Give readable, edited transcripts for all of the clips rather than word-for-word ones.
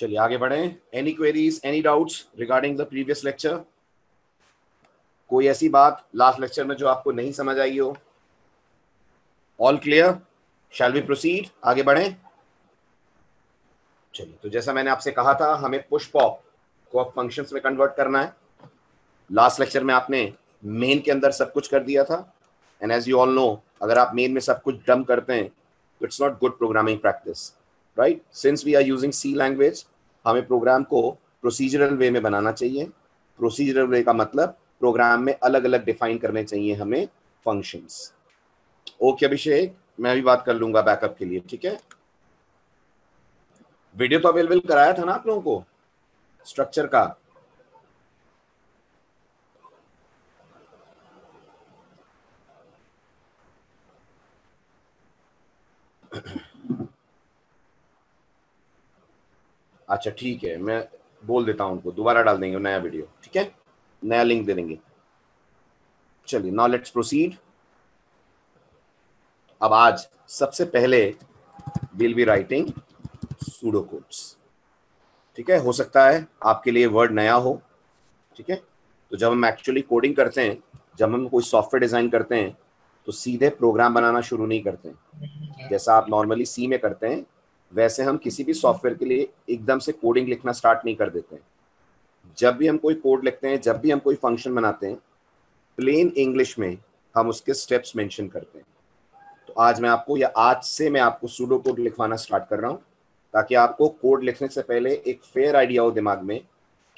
चलिए आगे बढ़ें। Any queries, any doubts regarding the previous lecture? कोई ऐसी बात लास्ट लेक्चर में जो आपको नहीं समझ आई हो? All clear? Shall we proceed? आगे बढ़ें। चलिए, तो जैसा मैंने आपसे कहा था, हमें पुश पॉप को अब फंक्शंस में कन्वर्ट करना है। लास्ट लेक्चर में आपने मेन के अंदर सब कुछ कर दिया था, and as you all know, अगर आप मेन में सब कुछ डंप करते हैं तो it's not good programming practice, right? Since we are using C language, हमें प्रोग्राम को प्रोसीजरल वे में बनाना चाहिए। प्रोसीजरल वे का मतलब प्रोग्राम में अलग अलग डिफाइन करने चाहिए हमें फंक्शंस। ओके अभिषेक, मैं भी बात कर लूंगा बैकअप के लिए, ठीक है? वीडियो तो अवेलेबल कराया था ना आप लोगों को स्ट्रक्चर का? अच्छा ठीक है, मैं बोल देता हूं उनको, दोबारा डाल देंगे नया वीडियो, ठीक है? नया लिंक दे देंगे। चलिए, नाउ लेट्स प्रोसीड। अब आज सबसे पहले will be writing pseudo codes, ठीक है? हो सकता है आपके लिए वर्ड नया हो, ठीक है? तो जब हम एक्चुअली कोडिंग करते हैं, जब हम कोई सॉफ्टवेयर डिजाइन करते हैं, तो सीधे प्रोग्राम बनाना शुरू नहीं करते हैं जैसा आप नॉर्मली सी में करते हैं। वैसे हम किसी भी सॉफ्टवेयर के लिए एकदम से कोडिंग लिखना स्टार्ट नहीं कर देते हैं। जब भी हम कोई कोड लिखते हैं, जब भी हम कोई फंक्शन बनाते हैं, प्लेन इंग्लिश में हम उसके स्टेप्स मेंशन करते हैं। तो आज से मैं आपको सूडो कोड लिखवाना स्टार्ट कर रहा हूं, ताकि आपको कोड लिखने से पहले एक फेयर आइडिया हो दिमाग में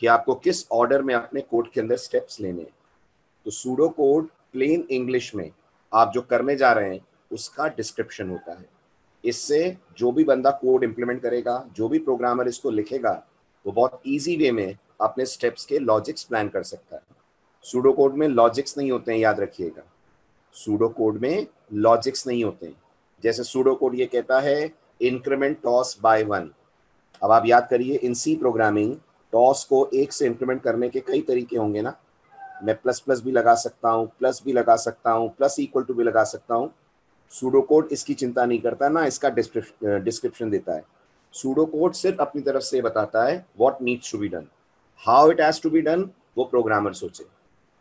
कि आपको किस ऑर्डर में अपने कोड के अंदर स्टेप्स लेने हैं। तो सूडो कोड प्लेन इंग्लिश में आप जो करने जा रहे हैं उसका डिस्क्रिप्शन होता है। इससे जो भी बंदा कोड इंप्लीमेंट करेगा, जो भी प्रोग्रामर इसको लिखेगा, वो बहुत इजी वे में अपने स्टेप्स के लॉजिक्स प्लान कर सकता है। सूडो कोड में लॉजिक्स नहीं होते हैं, याद रखिएगा। सूडो कोड में लॉजिक्स नहीं होते हैं। जैसे सूडो कोड ये कहता है इंक्रीमेंट टॉस बाय 1। अब आप याद करिए, इन सी प्रोग्रामिंग टॉस को 1 से इंक्रीमेंट करने के कई तरीके होंगे ना। मैं प्लस प्लस भी लगा सकता हूँ, प्लस भी लगा सकता हूँ, प्लस इक्वल टू भी लगा सकता हूँ। सूडो कोड इसकी चिंता नहीं करता ना, इसका डिस्क्रिप्शन देता है। सूडो कोड सिर्फ अपनी तरफ से बताता है what needs to be done, how it has to be done वो प्रोग्रामर सोचे।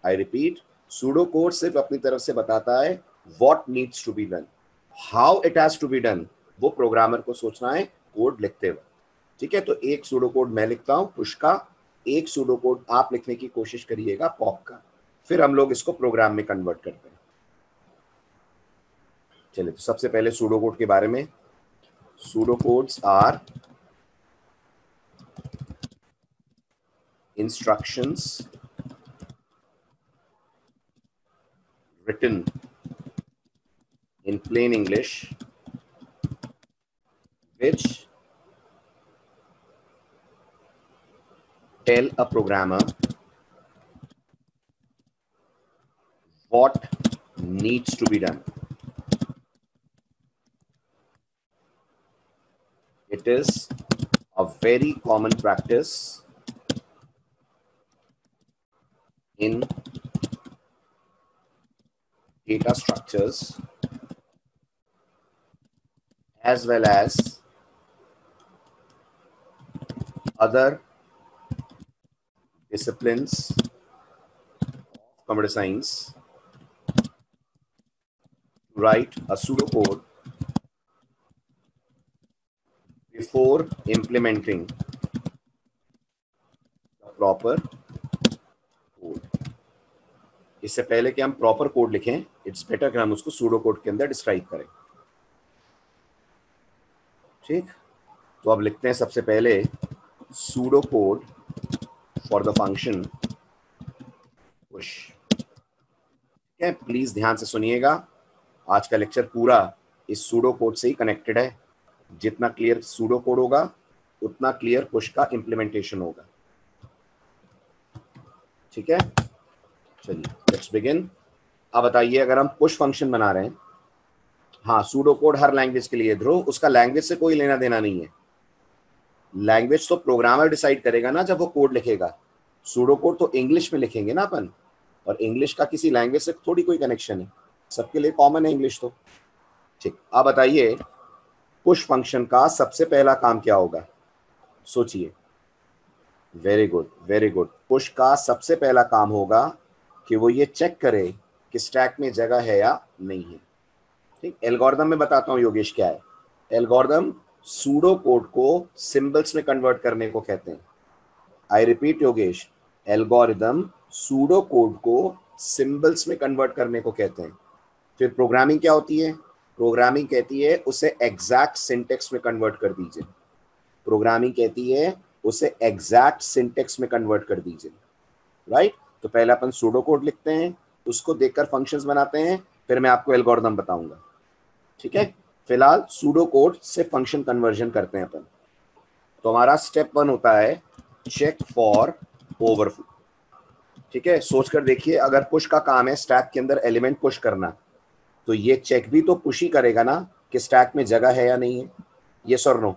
आई रिपीट, सूडो कोड सिर्फ अपनी तरफ से बताता है what needs to be done, how it has to be done वो प्रोग्रामर को सोचना है कोड लिखते वक्त, ठीक है? तो एक सूडो कोड मैं लिखता हूं पुश का, एक सूडो कोड आप लिखने की कोशिश करिएगा पॉप का, फिर हम लोग इसको प्रोग्राम में कन्वर्ट करते हैं। चलिए, तो सबसे पहले सूडो कोड के बारे में। Pseudo codes are instructions written in plain English which tell a programmer what needs to be done. It is a very common practice in data structures as well as other disciplines of computer science to write a pseudocode before implementing the proper code. इससे पहले कि हम proper code लिखें, it's better कि हम उसको pseudo code के अंदर डिस्क्राइब करें, ठीक? तो अब लिखते हैं सबसे पहले pseudo code for the function push. ठीक है, प्लीज ध्यान से सुनिएगा, आज का लेक्चर पूरा इस सूडो कोड से ही कनेक्टेड है। जितना क्लियर सूडो कोड होगा उतना क्लियर पुश का इंप्लीमेंटेशन होगा, ठीक है? चलिए लेट्स बिगिन। अब बताइए, अगर हम पुश फंक्शन बना रहे हैं, हाँ सूडो कोड हर लैंग्वेज के लिए, ध्रुव उसका लैंग्वेज से कोई लेना देना नहीं है। लैंग्वेज तो प्रोग्रामर डिसाइड करेगा ना जब वो कोड लिखेगा। सूडो कोड तो इंग्लिश में लिखेंगे ना अपन, और इंग्लिश का किसी लैंग्वेज से थोड़ी कोई कनेक्शन है, सबके लिए कॉमन है इंग्लिश तो, ठीक? अब बताइए पुश फंक्शन का सबसे पहला काम क्या होगा? सोचिए। Very good, very good. Push का सबसे पहला काम होगा कि वो ये चेक करे कि स्टैक में जगह है या नहीं है। ठीक, एल्गोरिदम में बताता हूं योगेश क्या है। एल्गोरिदम सूडो कोड को सिंबल्स में कन्वर्ट करने को कहते हैं। I repeat Yogesh, algorithm pseudo code को सिंबल्स में कन्वर्ट करने को कहते हैं। फिर प्रोग्रामिंग क्या होती है? प्रोग्रामिंग कहती है उसे एग्जैक्ट सिंटेक्स में कन्वर्ट कर दीजिए। प्रोग्रामिंग कहती है उसे एग्जैक्ट सिंटेक्स में कन्वर्ट कर दीजिए, राइट? तो पहले अपन सूडो कोड लिखते हैं, उसको देखकर फंक्शंस बनाते हैं, फिर मैं आपको एल्गोरिदम बताऊंगा। ठीक है, फिलहाल सूडो कोड से फंक्शन कन्वर्जन करते हैं अपन। तो हमारा स्टेप 1 होता है चेक फॉर ओवरफ्लो। ठीक है, सोचकर देखिए, अगर पुश का काम है स्टैक के अंदर एलिमेंट पुश करना, तो ये चेक भी तो पुश ही करेगा ना कि स्टैक में जगह है या नहीं है। यस और नो,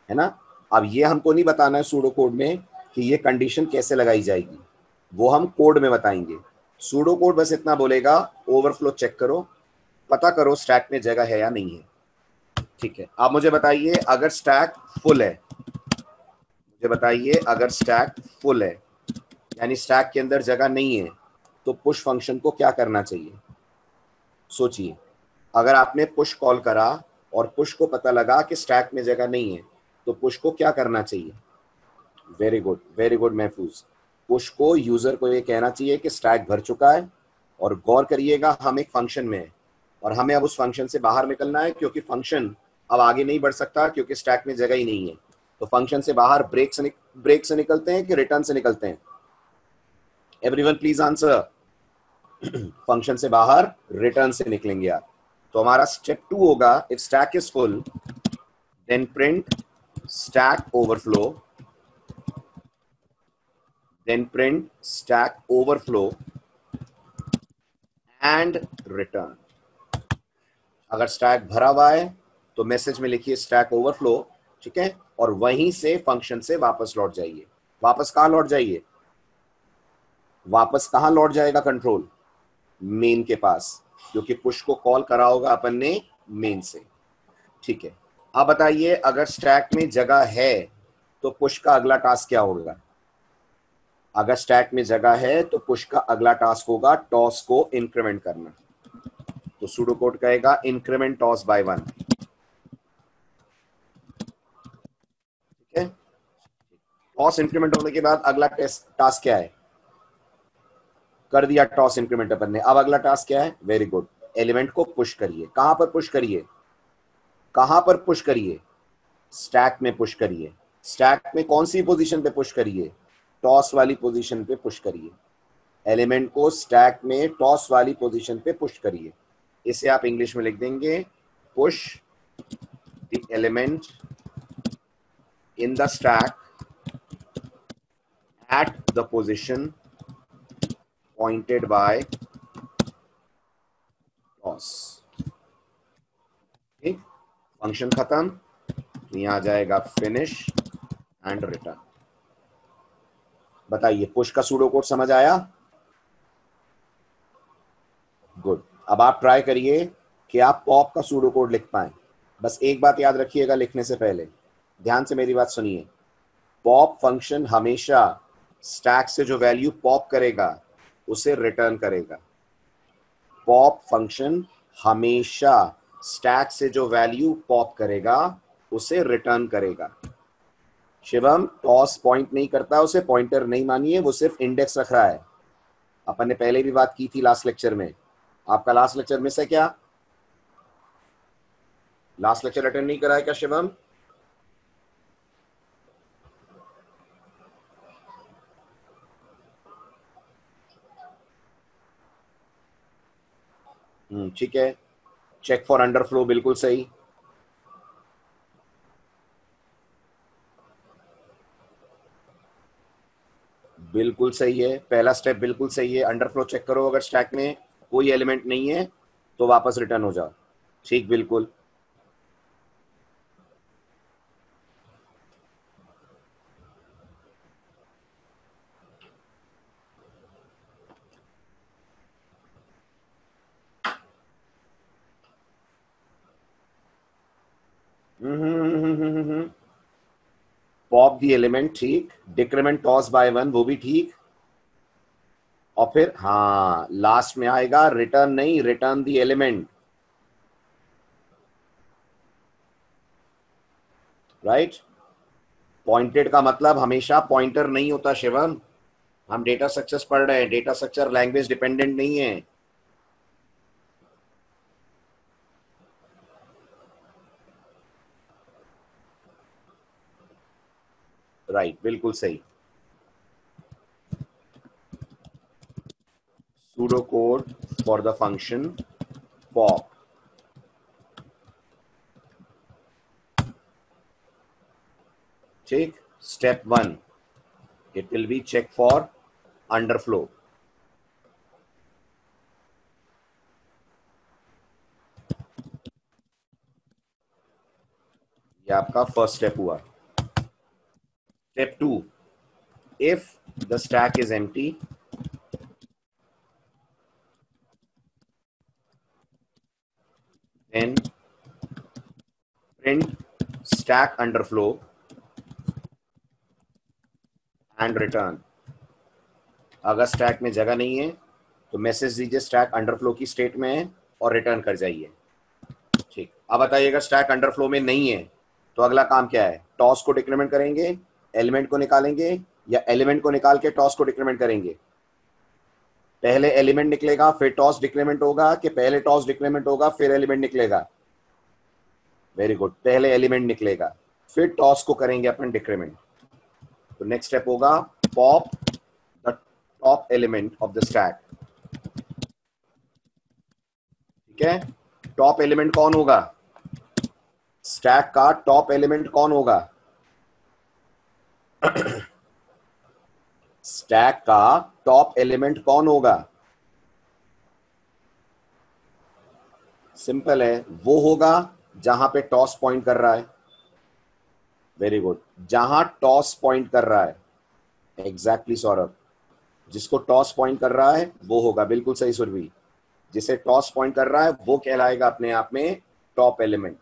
है ना? अब ये हमको नहीं बताना है सूडो कोड में कि ये कंडीशन कैसे लगाई जाएगी, वो हम कोड में बताएंगे। सूडो कोड बस इतना बोलेगा, ओवरफ्लो चेक करो, पता करो स्टैक में जगह है या नहीं है। ठीक है, आप मुझे बताइए अगर स्टैक फुल है, मुझे बताइए अगर स्टैक फुल है यानी स्टैक के अंदर जगह नहीं है, तो पुश फंक्शन को क्या करना चाहिए? सोचिए, अगर आपने पुश कॉल करा और पुश को पता लगा कि स्टैक में जगह नहीं है, तो पुश को क्या करना चाहिए? वेरी गुड महफूज। पुश को यूजर को ये कहना चाहिए कि स्टैक भर चुका है। और गौर करिएगा, हम एक फंक्शन में है और हमें अब उस फंक्शन से बाहर निकलना है, क्योंकि फंक्शन अब आगे नहीं बढ़ सकता क्योंकि स्टैक में जगह ही नहीं है। तो फंक्शन से बाहर ब्रेक से निकलते हैं कि रिटर्न से निकलते हैं? Everyone please answer. फंक्शन से बाहर रिटर्न से निकलेंगे आप। तो हमारा स्टेप 2 होगा, if stack is full then print stack overflow, then print stack overflow and return। अगर स्टैक भरा हुआ है तो मैसेज में लिखिए स्टैक ओवरफ्लो, ठीक है, और वहीं से फंक्शन से वापस लौट जाइए। वापस कहां लौट जाइए? वापस कहां लौट जाएगा कंट्रोल? मेन के पास, क्योंकि पुश को कॉल करा होगा अपन ने मेन से। ठीक है, अब बताइए अगर स्टैक में जगह है तो पुश का अगला टास्क क्या होगा? अगर स्टैक में जगह है तो पुश का अगला टास्क होगा टॉस को इंक्रीमेंट करना। तो सूडो कोड कहेगा इंक्रीमेंट टॉस बाय 1। ठीक है, टॉस इंक्रीमेंट होने के बाद अगला टास्क क्या है? कर दिया टॉस इंक्रीमेंट अपन ने। अब अगला टास्क क्या है? वेरी गुड, एलिमेंट को पुश करिए। कहां पर पुश करिए? कहां पर पुश करिए? स्टैक में पुश करिए। स्टैक में कौन सी पोजीशन पे पुश करिए? टॉस वाली पोजीशन पे पुश करिए। एलिमेंट को स्टैक में टॉस वाली पोजीशन पे पुश करिए। इसे आप इंग्लिश में लिख देंगे, push the element in the stack at the position pointed by toss। ठीक, फंक्शन खत्म, तो यहां आ जाएगा फिनिश एंड रिटर्न। बताइए पुश का सूडो कोड समझ आया? गुड। अब आप ट्राई करिए कि आप पॉप का सूडो कोड लिख पाए। बस एक बात याद रखिएगा लिखने से पहले, ध्यान से मेरी बात सुनिए। पॉप फंक्शन हमेशा स्टैक से जो वैल्यू पॉप करेगा उसे रिटर्न करेगा। पॉप फंक्शन हमेशा स्टैक से जो वैल्यू पॉप करेगा उसे रिटर्न करेगा। शिवम, टॉस पॉइंट नहीं करता, उसे पॉइंटर नहीं मानिए, वो सिर्फ इंडेक्स रख रहा है। अपन ने पहले भी बात की थी लास्ट लेक्चर में। आपका लास्ट लेक्चर मिस है क्या? लास्ट लेक्चर अटेंड नहीं करा है क्या शिवम? ठीक है, चेक फॉर अंडरफ्लो बिल्कुल सही। बिल्कुल सही है, पहला स्टेप बिल्कुल सही है। अंडरफ्लो चेक करो, अगर स्टैक में कोई एलिमेंट नहीं है तो वापस रिटर्न हो जाओ। ठीक, बिल्कुल। हम्म हम्म हम्म हम्म हम्म, हम्म। पॉप दी एलिमेंट, ठीक, डिक्रीमेंट टॉस बाय वन, वो भी ठीक, और फिर हाँ लास्ट में आएगा रिटर्न, नहीं return the element, right. Pointed का मतलब हमेशा पॉइंटर नहीं होता शिवम, हम डेटा स्ट्रक्चर्स पढ़ रहे हैं, डेटा स्ट्रक्चर लैंग्वेज डिपेंडेंट नहीं है। राइट, बिल्कुल सही। Pseudo code for the function pop, ठीक। Step 1, it will be check for underflow, ये आपका फर्स्ट स्टेप हुआ। Step 2, if the stack is empty, then print stack underflow and return। अगर stack में जगह नहीं है तो मैसेज दीजिए स्टैक अंडरफ्लो की स्टेट में है और रिटर्न कर जाइए, ठीक। अब बताइएगा स्टैक अंडरफ्लो में नहीं है तो अगला काम क्या है, टॉस को डिक्रीमेंट करेंगे, एलिमेंट को निकालेंगे, या एलिमेंट को निकाल के टॉस को डिक्रीमेंट करेंगे? पहले एलिमेंट निकलेगा फिर टॉस डिक्रीमेंट होगा, कि पहले टॉस डिक्रीमेंट होगा फिर एलिमेंट निकलेगा? वेरी गुड, पहले एलिमेंट निकलेगा फिर टॉस को करेंगे अपन डिक्रीमेंट। तो नेक्स्ट स्टेप होगा pop the top element of the stack, ठीक है। टॉप एलिमेंट कौन होगा, स्टैक का टॉप एलिमेंट कौन होगा? स्टैक का टॉप एलिमेंट कौन होगा? सिंपल है, वो होगा जहां पे टॉस पॉइंट कर रहा है। वेरी गुड, जहां टॉस पॉइंट कर रहा है, एग्जैक्टली सौरभ, जिसको टॉस पॉइंट कर रहा है वो होगा, बिल्कुल सही सुरभि, जिसे टॉस पॉइंट कर रहा है वो कहलाएगा अपने आप में टॉप एलिमेंट,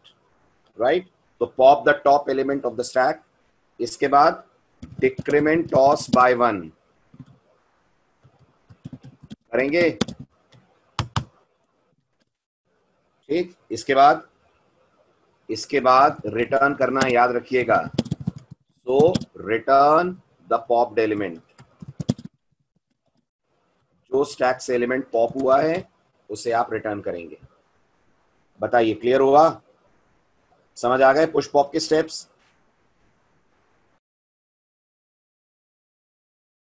राइट। तो pop the top element of the stack, इसके बाद डिक्रीमेंट टॉस बाय वन करेंगे, ठीक। इसके बाद रिटर्न करना याद रखिएगा, सो रिटर्न द पॉप्ड एलिमेंट, जो स्टैक से एलिमेंट पॉप हुआ है उसे आप रिटर्न करेंगे। बताइए क्लियर हुआ, समझ आ गए पुश पॉप के स्टेप्स?